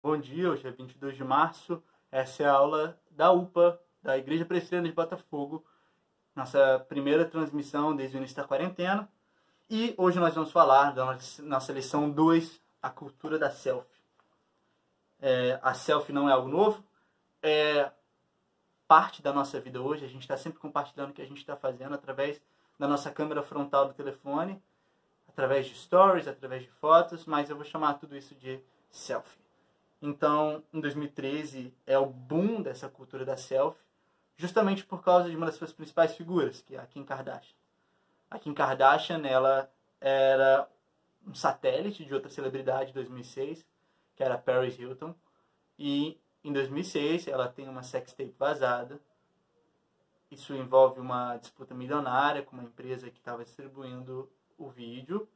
Bom dia, hoje é 22 de março, essa é a aula da UPA, da Igreja Presbiteriana de Botafogo, nossa primeira transmissão desde o início da quarentena, e hoje nós vamos falar da nossa lição 2, a cultura da selfie. A selfie não é algo novo, é parte da nossa vida hoje, a gente está sempre compartilhando o que a gente está fazendo através da nossa câmera frontal do telefone, através de stories, através de fotos, mas eu vou chamar tudo isso de selfie. Então, em 2013, é o boom dessa cultura da selfie, justamente por causa de uma das suas principais figuras, que é a Kim Kardashian. A Kim Kardashian, ela era um satélite de outra celebridade de 2006, que era Paris Hilton, e em 2006 ela tem uma sextape vazada. Isso envolve uma disputa milionária com uma empresa que estava distribuindo o vídeo,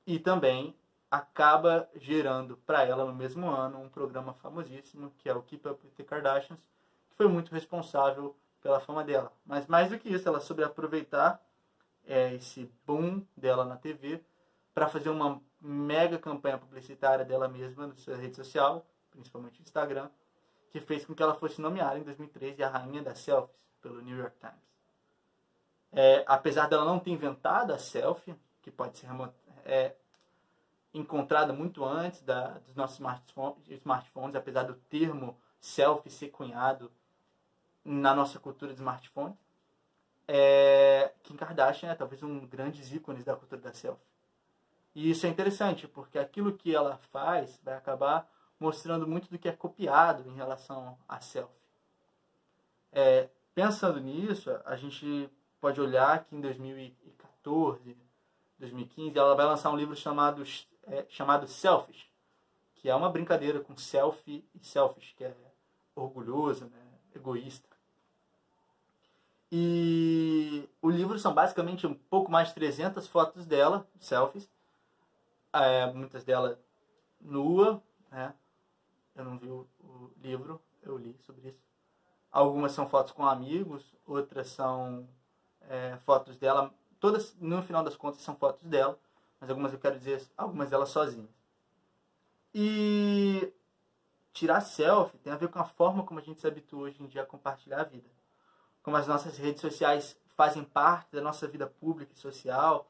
e também acaba gerando para ela no mesmo ano um programa famosíssimo, que é o Keep Up with the Kardashians, que foi muito responsável pela fama dela. Mas mais do que isso, ela soube aproveitar esse boom dela na TV para fazer uma mega campanha publicitária dela mesma na sua rede social, principalmente no Instagram, que fez com que ela fosse nomeada em 2013 a rainha das selfies pelo New York Times. Apesar dela não ter inventado a selfie, que pode ser encontrada muito antes dos nossos smartphones, apesar do termo selfie ser cunhado na nossa cultura de smartphone, Kim Kardashian é talvez um grandes ícones da cultura da selfie. E isso é interessante, porque aquilo que ela faz vai acabar mostrando muito do que é copiado em relação à selfie. Pensando nisso, a gente pode olhar que em 2014, 2015, ela vai lançar um livro chamado Selfish, que é uma brincadeira com selfie e selfish, que é orgulhoso, né, egoísta. E o livro são basicamente um pouco mais de 300 fotos dela, selfies, muitas delas nua, né? Eu não vi o livro, eu li sobre isso. Algumas são fotos com amigos, outras são fotos dela. Todas, no final das contas, são fotos dela, mas algumas delas sozinhas. E tirar selfie tem a ver com a forma como a gente se habitua hoje em dia a compartilhar a vida. Como as nossas redes sociais fazem parte da nossa vida pública e social,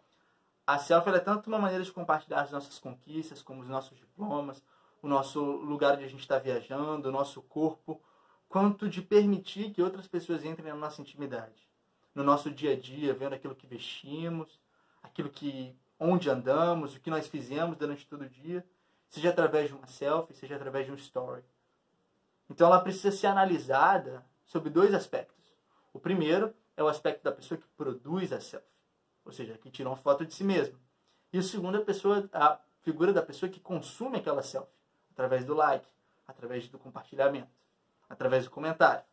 a selfie é tanto uma maneira de compartilhar as nossas conquistas, como os nossos diplomas, o nosso lugar onde a gente está viajando, o nosso corpo, quanto de permitir que outras pessoas entrem na nossa intimidade. No nosso dia a dia, vendo aquilo que vestimos, onde andamos, o que nós fizemos durante todo o dia, seja através de uma selfie, seja através de um story. Então ela precisa ser analisada sobre dois aspectos. O primeiro é o aspecto da pessoa que produz a selfie, ou seja, que tira uma foto de si mesma. E o segundo é a figura da pessoa que consome aquela selfie, através do like, através do compartilhamento, através do comentário.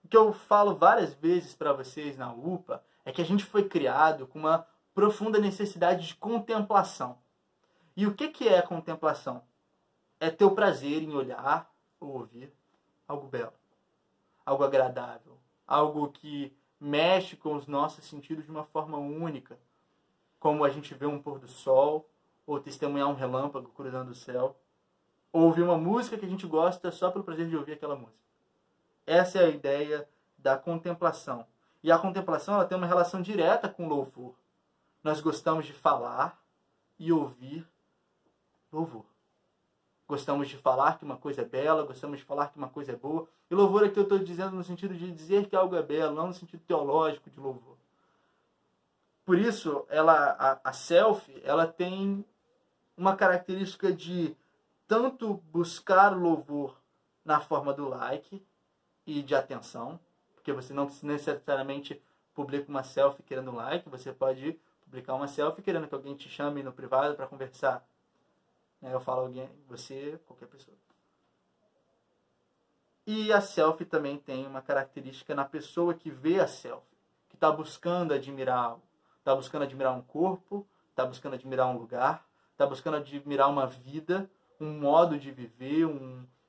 O que eu falo várias vezes para vocês na UPA é que a gente foi criado com uma profunda necessidade de contemplação. E o que é a contemplação? É ter o prazer em olhar ou ouvir algo belo, algo agradável, algo que mexe com os nossos sentidos de uma forma única, como a gente vê um pôr do sol, ou testemunhar um relâmpago cruzando o céu, ou ouvir uma música que a gente gosta só pelo prazer de ouvir aquela música. Essa é a ideia da contemplação. E a contemplação ela tem uma relação direta com o louvor. Nós gostamos de falar e ouvir louvor. Gostamos de falar que uma coisa é bela, gostamos de falar que uma coisa é boa. E louvor aqui eu estou dizendo no sentido de dizer que algo é belo, não no sentido teológico de louvor. Por isso, a selfie ela tem uma característica de tanto buscar louvor na forma do like e de atenção, porque você não necessariamente publica uma selfie querendo um like, você pode publicar uma selfie querendo que alguém te chame no privado para conversar. Eu falo alguém, você, qualquer pessoa. E a selfie também tem uma característica na pessoa que vê a selfie, que está buscando admirar algo. Está buscando admirar um corpo, está buscando admirar um lugar, está buscando admirar uma vida, um modo de viver,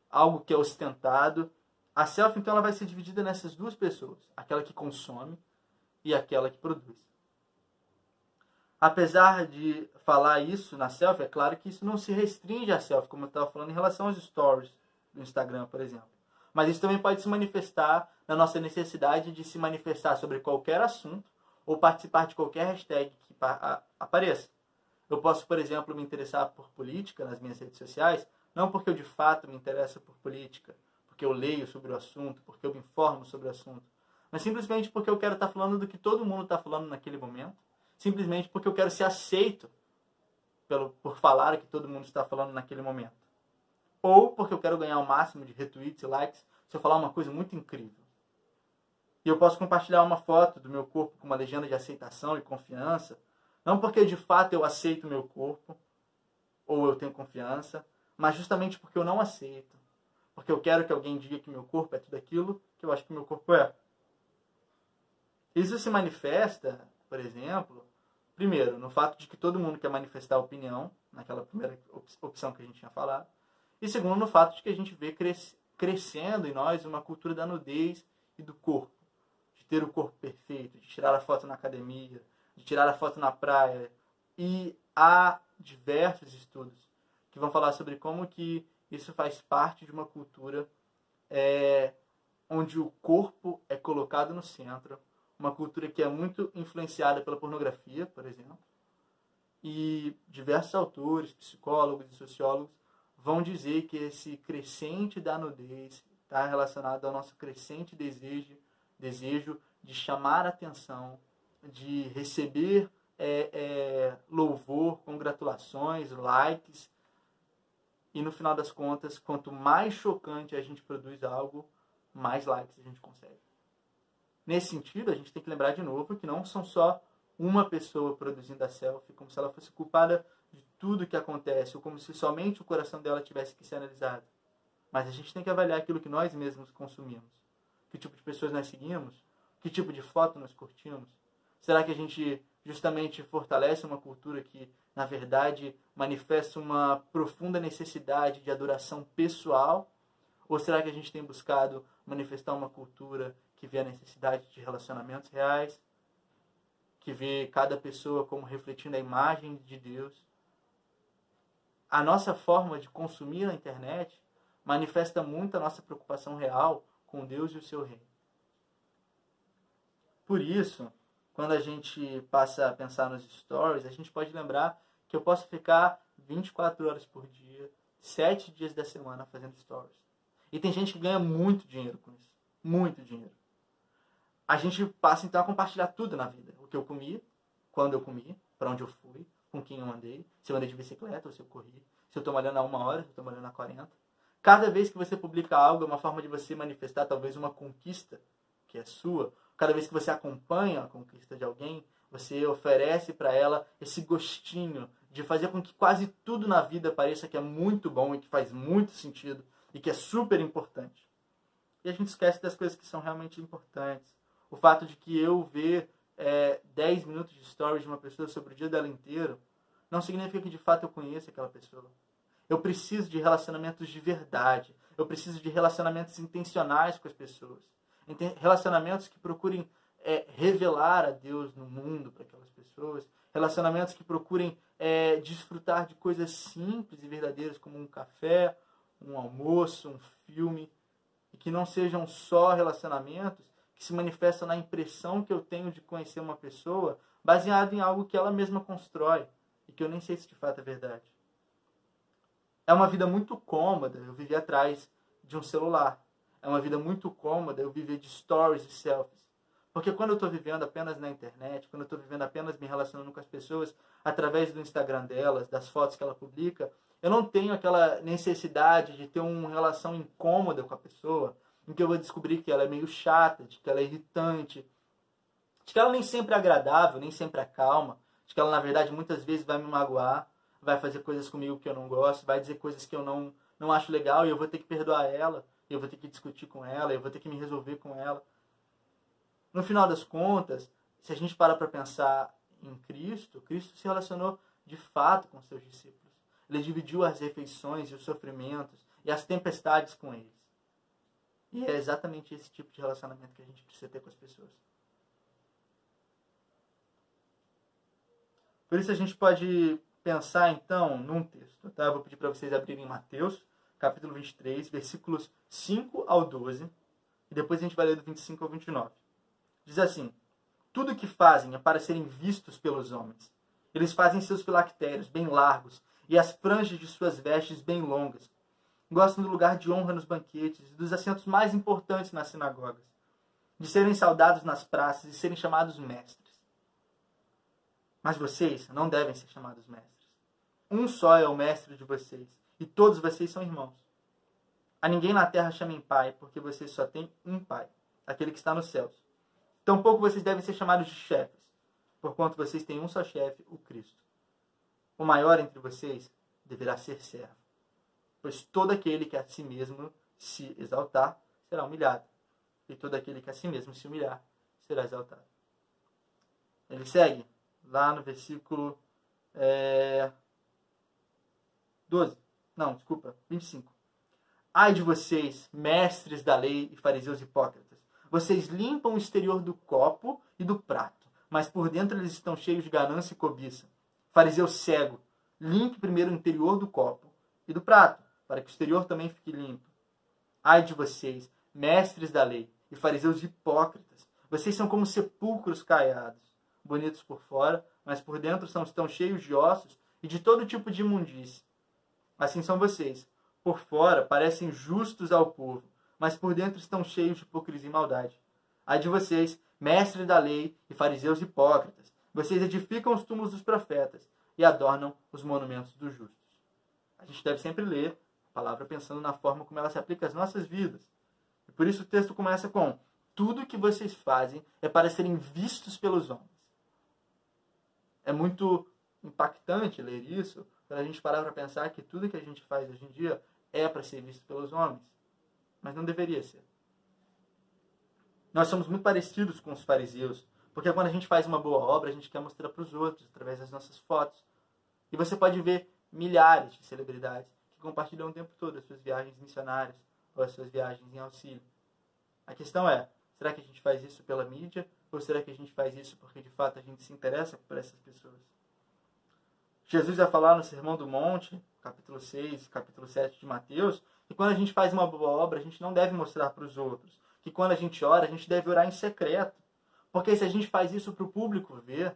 algo que é ostentado. A selfie, então, ela vai ser dividida nessas duas pessoas, aquela que consome e aquela que produz. Apesar de falar isso na selfie, é claro que isso não se restringe à selfie, como eu estava falando em relação aos stories do Instagram, por exemplo. Mas isso também pode se manifestar na nossa necessidade de se manifestar sobre qualquer assunto ou participar de qualquer hashtag que apareça. Eu posso, por exemplo, me interessar por política nas minhas redes sociais, não porque eu de fato me interesso por política, porque eu leio sobre o assunto, porque eu me informo sobre o assunto, mas simplesmente porque eu quero estar falando do que todo mundo está falando naquele momento, simplesmente porque eu quero ser aceito por falar o que todo mundo está falando naquele momento. Ou porque eu quero ganhar o máximo de retweets e likes se eu falar uma coisa muito incrível. E eu posso compartilhar uma foto do meu corpo com uma legenda de aceitação e confiança, não porque de fato eu aceito o meu corpo, ou eu tenho confiança, mas justamente porque eu não aceito. Porque eu quero que alguém diga que meu corpo é tudo aquilo que eu acho que meu corpo é. Isso se manifesta, por exemplo, primeiro, no fato de que todo mundo quer manifestar opinião, naquela primeira opção que a gente tinha falado, e segundo, no fato de que a gente vê crescendo em nós uma cultura da nudez e do corpo, de ter o corpo perfeito, de tirar a foto na academia, de tirar a foto na praia. E há diversos estudos que vão falar sobre como que isso faz parte de uma cultura onde o corpo é colocado no centro, uma cultura que é muito influenciada pela pornografia, por exemplo, e diversos autores, psicólogos e sociólogos vão dizer que esse crescente da nudez está relacionado ao nosso crescente desejo de chamar atenção, de receber louvor, congratulações, likes. E no final das contas, quanto mais chocante a gente produz algo, mais likes a gente consegue. Nesse sentido, a gente tem que lembrar de novo que não são só uma pessoa produzindo a selfie, como se ela fosse culpada de tudo que acontece, ou como se somente o coração dela tivesse que ser analisado. Mas a gente tem que avaliar aquilo que nós mesmos consumimos. Que tipo de pessoas nós seguimos? Que tipo de foto nós curtimos? Será que a gente justamente fortalece uma cultura que, na verdade, manifesta uma profunda necessidade de adoração pessoal? Ou será que a gente tem buscado manifestar uma cultura que vê a necessidade de relacionamentos reais, que vê cada pessoa como refletindo a imagem de Deus? A nossa forma de consumir a internet manifesta muito a nossa preocupação real com Deus e o seu reino. Por isso, quando a gente passa a pensar nos stories, a gente pode lembrar que eu posso ficar 24 horas por dia, 7 dias da semana fazendo stories. E tem gente que ganha muito dinheiro com isso. Muito dinheiro. A gente passa então a compartilhar tudo na vida. O que eu comi, quando eu comi, para onde eu fui, com quem eu andei, se eu andei de bicicleta ou se eu corri, se eu estou malhando a 1 hora, se eu estou malhando a 40. Cada vez que você publica algo é uma forma de você manifestar talvez uma conquista que é sua. Cada vez que você acompanha a conquista de alguém, você oferece para ela esse gostinho de fazer com que quase tudo na vida pareça que é muito bom e que faz muito sentido e que é super importante. E a gente esquece das coisas que são realmente importantes. O fato de que eu ver 10 minutos de stories de uma pessoa sobre o dia dela inteiro não significa que de fato eu conheço aquela pessoa. Eu preciso de relacionamentos de verdade. Eu preciso de relacionamentos intencionais com as pessoas. Relacionamentos que procurem revelar a Deus no mundo para aquelas pessoas. Relacionamentos que procurem desfrutar de coisas simples e verdadeiras, como um café, um almoço, um filme. E que não sejam só relacionamentos que se manifestam na impressão que eu tenho de conhecer uma pessoa baseado em algo que ela mesma constrói e que eu nem sei se de fato é verdade. É uma vida muito cômoda eu viver atrás de um celular. É uma vida muito cômoda eu viver de stories e selfies. Porque quando eu estou vivendo apenas na internet, quando eu estou vivendo apenas me relacionando com as pessoas através do Instagram delas, das fotos que ela publica, eu não tenho aquela necessidade de ter uma relação incômoda com a pessoa, em que eu vou descobrir que ela é meio chata, de que ela é irritante, de que ela nem sempre é agradável, nem sempre é calma, de que ela, na verdade, muitas vezes vai me magoar, vai fazer coisas comigo que eu não gosto, vai dizer coisas que eu não acho legal e eu vou ter que perdoar ela, eu vou ter que discutir com ela, eu vou ter que me resolver com ela. No final das contas, se a gente parar para pensar em Cristo, Cristo se relacionou de fato com seus discípulos. Ele dividiu as refeições e os sofrimentos e as tempestades com eles. E é exatamente esse tipo de relacionamento que a gente precisa ter com as pessoas. Por isso a gente pode pensar, então, num texto. Tá? Eu vou pedir para vocês abrirem Mateus, capítulo 23, versículos 5 ao 12. E depois a gente vai ler do 25 ao 29. Diz assim: tudo o que fazem é para serem vistos pelos homens. Eles fazem seus filactérios bem largos e as franjas de suas vestes bem longas. Gostam do lugar de honra nos banquetes e dos assentos mais importantes nas sinagogas, de serem saudados nas praças e serem chamados mestres. Mas vocês não devem ser chamados mestres. Um só é o mestre de vocês, e todos vocês são irmãos. A ninguém na terra chamem pai, porque vocês só têm um pai, aquele que está nos céus. Tampouco vocês devem ser chamados de chefes, porquanto vocês têm um só chefe, o Cristo. O maior entre vocês deverá ser servo, pois todo aquele que a si mesmo se exaltar será humilhado, e todo aquele que a si mesmo se humilhar será exaltado. Ele segue lá no versículo 25. Ai de vocês, mestres da lei e fariseus hipócritas! Vocês limpam o exterior do copo e do prato, mas por dentro eles estão cheios de ganância e cobiça. Fariseu cego, limpe primeiro o interior do copo e do prato, para que o exterior também fique limpo. Ai de vocês, mestres da lei e fariseus hipócritas! Vocês são como sepulcros caiados, bonitos por fora, mas por dentro estão cheios de ossos e de todo tipo de imundície. Assim são vocês. Por fora parecem justos ao povo, mas por dentro estão cheios de hipocrisia e maldade. Ai de vocês, mestres da lei e fariseus hipócritas! Vocês edificam os túmulos dos profetas e adornam os monumentos dos justos. A gente deve sempre ler a palavra pensando na forma como ela se aplica às nossas vidas. E por isso o texto começa com: tudo o que vocês fazem é para serem vistos pelos homens. É muito impactante ler isso, quando a gente parar para pensar que tudo que a gente faz hoje em dia é para ser visto pelos homens. Mas não deveria ser. Nós somos muito parecidos com os fariseus, porque quando a gente faz uma boa obra, a gente quer mostrar para os outros, através das nossas fotos. E você pode ver milhares de celebridades que compartilham o tempo todo as suas viagens missionárias ou as suas viagens em auxílio. A questão é, será que a gente faz isso pela mídia? Ou será que a gente faz isso porque de fato a gente se interessa por essas pessoas? Jesus vai falar no Sermão do Monte, capítulo 6, capítulo 7 de Mateus, que quando a gente faz uma boa obra, a gente não deve mostrar para os outros. Que quando a gente ora, a gente deve orar em secreto. Porque se a gente faz isso para o público ver,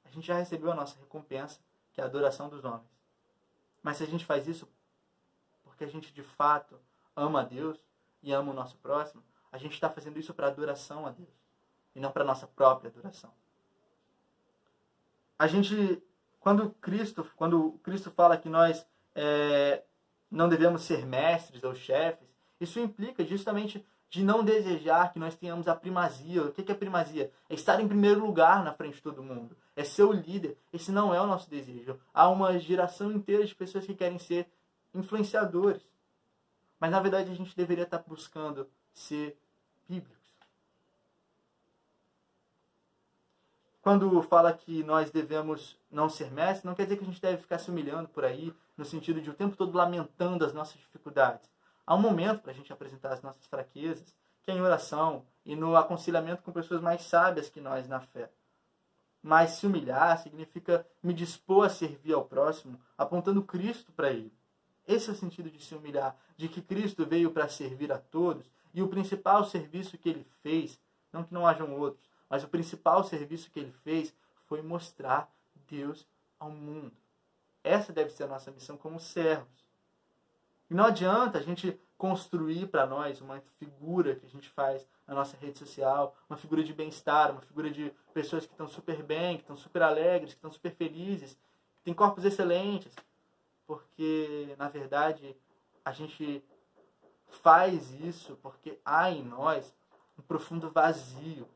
a gente já recebeu a nossa recompensa, que é a adoração dos homens. Mas se a gente faz isso porque a gente de fato ama a Deus e ama o nosso próximo, a gente está fazendo isso para adoração a Deus e não para a nossa própria adoração. Quando Cristo fala que nós não devemos ser mestres ou chefes, isso implica justamente de não desejar que nós tenhamos a primazia. O que é primazia? É estar em primeiro lugar na frente de todo mundo. É ser o líder. Esse não é o nosso desejo. Há uma geração inteira de pessoas que querem ser influenciadores. Mas, na verdade, a gente deveria estar buscando ser bíblicos. Quando fala que nós devemos não ser mestres, não quer dizer que a gente deve ficar se humilhando por aí, no sentido de o tempo todo lamentando as nossas dificuldades. Há um momento para a gente apresentar as nossas fraquezas, que é em oração e no aconselhamento com pessoas mais sábias que nós na fé. Mas se humilhar significa me dispor a servir ao próximo, apontando Cristo para ele. Esse é o sentido de se humilhar, de que Cristo veio para servir a todos, e o principal serviço que ele fez, não que não hajam outros, mas o principal serviço que ele fez foi mostrar Deus ao mundo. Essa deve ser a nossa missão como servos. E não adianta a gente construir para nós uma figura que a gente faz na nossa rede social, uma figura de bem-estar, uma figura de pessoas que estão super bem, que estão super alegres, que estão super felizes, que têm corpos excelentes. Porque, na verdade, a gente faz isso porque há em nós um profundo vazio.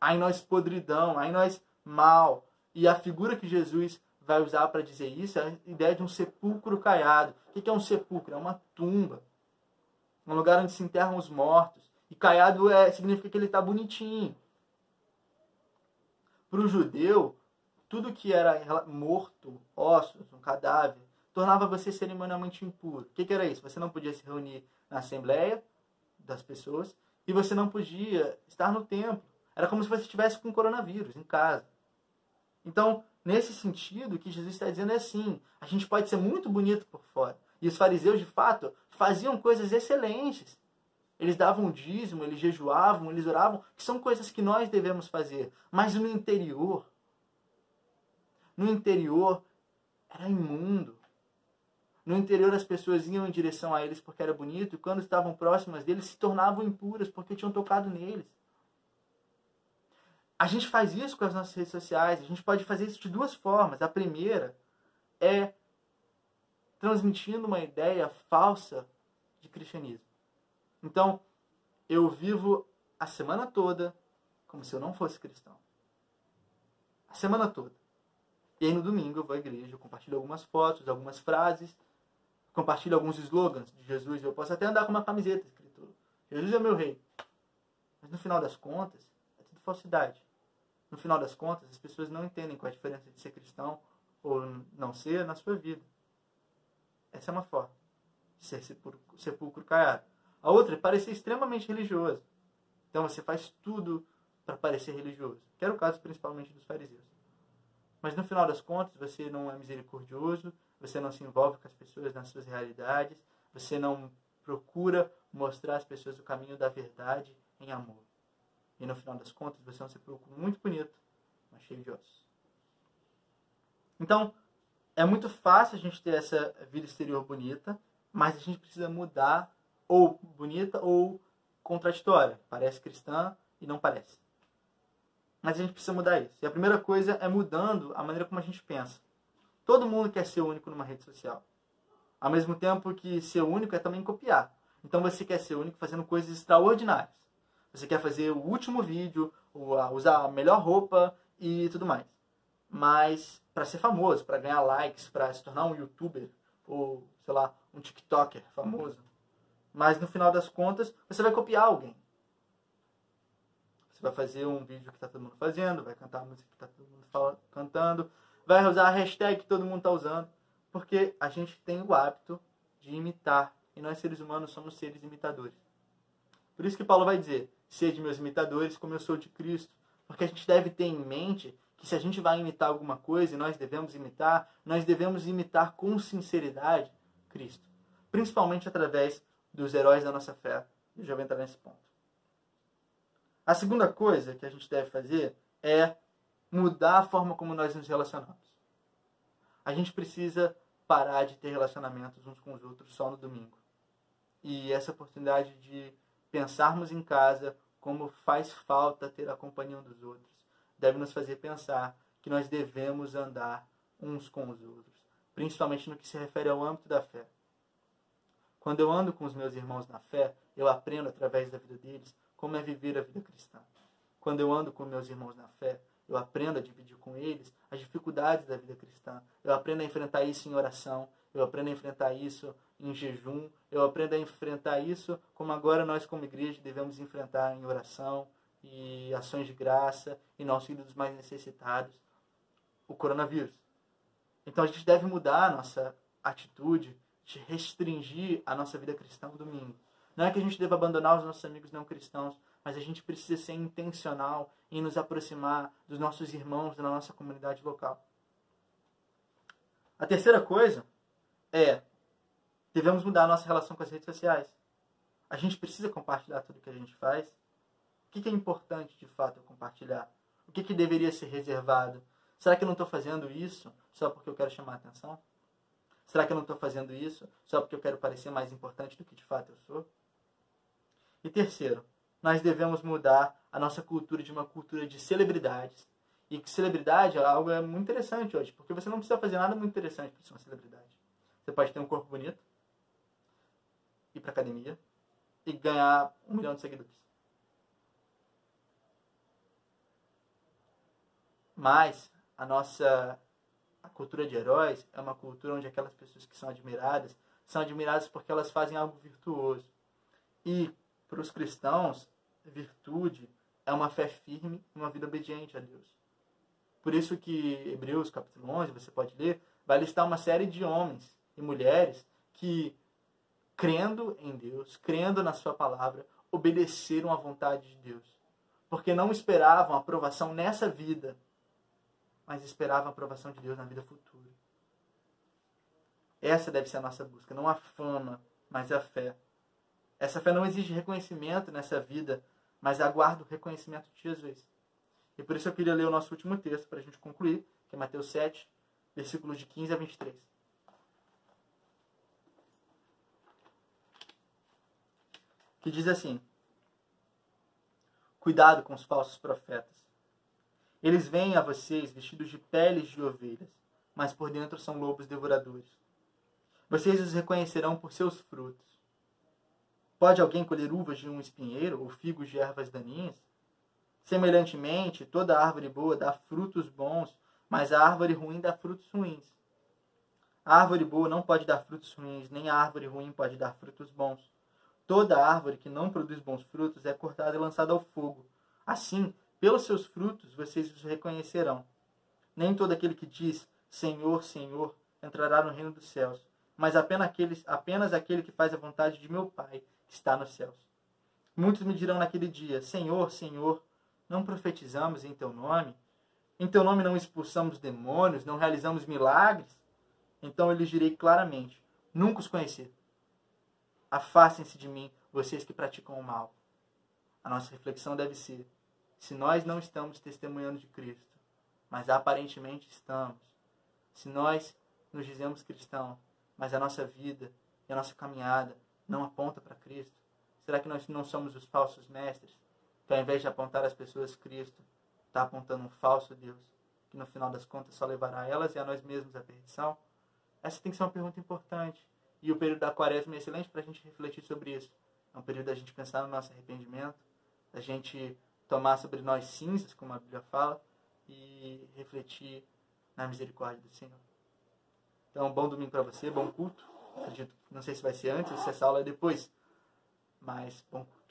Há em nós podridão, há em nós mal. E a figura que Jesus vai usar para dizer isso é a ideia de um sepulcro caiado. O que é um sepulcro? É uma tumba. Um lugar onde se enterram os mortos. E caiado significa que ele está bonitinho. Para o judeu, tudo que era morto, ossos, um cadáver, tornava você cerimonialmente impuro. O que era isso? Você não podia se reunir na assembleia das pessoas e você não podia estar no templo. Era como se você estivesse com coronavírus em casa. Então, Nesse sentido, o que Jesus está dizendo é assim, a gente pode ser muito bonito por fora. E os fariseus, de fato, faziam coisas excelentes. Eles davam dízimo, eles jejuavam, eles oravam, que são coisas que nós devemos fazer. Mas no interior era imundo. No interior as pessoas iam em direção a eles porque era bonito, e quando estavam próximas deles se tornavam impuras porque tinham tocado neles. A gente faz isso com as nossas redes sociais, a gente pode fazer isso de duas formas. A primeira é transmitindo uma ideia falsa de cristianismo. Então, eu vivo a semana toda como se eu não fosse cristão. A semana toda. E aí no domingo eu vou à igreja, eu compartilho algumas fotos, algumas frases, compartilho alguns slogans de Jesus. Eu posso até andar com uma camiseta escrito Jesus é meu rei. Mas no final das contas, é tudo falsidade. No final das contas, as pessoas não entendem qual é a diferença de ser cristão ou não ser na sua vida. Essa é uma forma de ser sepulcro caiado. A outra é parecer extremamente religioso. Então você faz tudo para parecer religioso. Que era o caso principalmente dos fariseus. Mas no final das contas, você não é misericordioso, você não se envolve com as pessoas nas suas realidades, você não procura mostrar às pessoas o caminho da verdade em amor. E no final das contas, você é um sepulcro muito bonito, mas cheio de ossos. Então, é muito fácil a gente ter essa vida exterior bonita, mas a gente precisa mudar, ou bonita ou contraditória. Parece cristã e não parece. Mas a gente precisa mudar isso. E a primeira coisa é mudando a maneira como a gente pensa. Todo mundo quer ser único numa rede social. Ao mesmo tempo que ser único é também copiar. Então você quer ser único fazendo coisas extraordinárias. Você quer fazer o último vídeo, usar a melhor roupa e tudo mais. Mas para ser famoso, para ganhar likes, para se tornar um youtuber ou, sei lá, um tiktoker famoso. Mas no final das contas, você vai copiar alguém. Você vai fazer um vídeo que está todo mundo fazendo, vai cantar a música que está todo mundo cantando, vai usar a hashtag que todo mundo está usando, porque a gente tem o hábito de imitar, e nós seres humanos somos seres imitadores. Por isso que Paulo vai dizer, sede meus imitadores como eu sou de Cristo, porque a gente deve ter em mente que se a gente vai imitar alguma coisa e nós devemos imitar com sinceridade Cristo, principalmente através dos heróis da nossa fé. Eu já vou entrar nesse ponto. A segunda coisa que a gente deve fazer é mudar a forma como nós nos relacionamos. A gente precisa parar de ter relacionamentos uns com os outros só no domingo. E essa oportunidade de pensarmos em casa como faz falta ter a companhia dos outros deve nos fazer pensar que nós devemos andar uns com os outros, principalmente no que se refere ao âmbito da fé. Quando eu ando com os meus irmãos na fé, eu aprendo através da vida deles como é viver a vida cristã. Quando eu ando com meus irmãos na fé, eu aprendo a dividir com eles as dificuldades da vida cristã. Eu aprendo a enfrentar isso em oração, eu aprendo a enfrentar isso em jejum, eu aprendo a enfrentar isso como agora nós como igreja devemos enfrentar em oração e ações de graça e no auxílio dos mais necessitados, o coronavírus. Então a gente deve mudar a nossa atitude de restringir a nossa vida cristã no domingo. Não é que a gente deva abandonar os nossos amigos não cristãos, mas a gente precisa ser intencional em nos aproximar dos nossos irmãos da nossa comunidade local. A terceira coisa é, devemos mudar a nossa relação com as redes sociais. A gente precisa compartilhar tudo que a gente faz. O que é importante, de fato, eu compartilhar? O que deveria ser reservado? Será que eu não estou fazendo isso só porque eu quero chamar a atenção? Será que eu não estou fazendo isso só porque eu quero parecer mais importante do que de fato eu sou? E terceiro, nós devemos mudar a nossa cultura de uma cultura de celebridades. E que celebridade é algo muito interessante hoje, porque você não precisa fazer nada muito interessante para ser uma celebridade. Você pode ter um corpo bonito, ir para academia e ganhar 1 milhão de seguidores. Mas a cultura de heróis é uma cultura onde aquelas pessoas que são admiradas porque elas fazem algo virtuoso. E para os cristãos, virtude é uma fé firme e uma vida obediente a Deus. Por isso que Hebreus capítulo 11, você pode ler, vai listar uma série de homens e mulheres que, crendo em Deus, crendo na sua palavra, obedeceram à vontade de Deus. Porque não esperavam aprovação nessa vida, mas esperavam a aprovação de Deus na vida futura. Essa deve ser a nossa busca, não a fama, mas a fé. Essa fé não exige reconhecimento nessa vida, mas aguarda o reconhecimento de Jesus. E por isso eu queria ler o nosso último texto para a gente concluir, que é Mateus 7, versículos de 15 a 23. Que diz assim: cuidado com os falsos profetas. Eles vêm a vocês vestidos de peles de ovelhas, mas por dentro são lobos devoradores. Vocês os reconhecerão por seus frutos. Pode alguém colher uvas de um espinheiro ou figos de ervas daninhas? Semelhantemente, toda árvore boa dá frutos bons, mas a árvore ruim dá frutos ruins. A árvore boa não pode dar frutos ruins, nem a árvore ruim pode dar frutos bons. Toda árvore que não produz bons frutos é cortada e lançada ao fogo. Assim, pelos seus frutos vocês os reconhecerão. Nem todo aquele que diz Senhor, Senhor entrará no reino dos céus, mas apenas aquele que faz a vontade de meu Pai que está nos céus. Muitos me dirão naquele dia: Senhor, Senhor, não profetizamos em teu nome? Em teu nome não expulsamos demônios, não realizamos milagres? Então eu lhes direi claramente: nunca os conheci. Afastem-se de mim, vocês que praticam o mal. A nossa reflexão deve ser: se nós não estamos testemunhando de Cristo, mas aparentemente estamos, se nós nos dizemos cristãos, mas a nossa vida e a nossa caminhada não aponta para Cristo, será que nós não somos os falsos mestres, que ao invés de apontar as pessoas Cristo, está apontando um falso Deus, que no final das contas só levará elas e a nós mesmos à perdição? Essa tem que ser uma pergunta importante. E o período da Quaresma é excelente para a gente refletir sobre isso. É um período da gente pensar no nosso arrependimento, da gente tomar sobre nós cinzas, como a Bíblia fala, e refletir na misericórdia do Senhor. Então, bom domingo para você, bom culto. Acredito, não sei se vai ser antes ou se essa aula é depois, mas bom culto.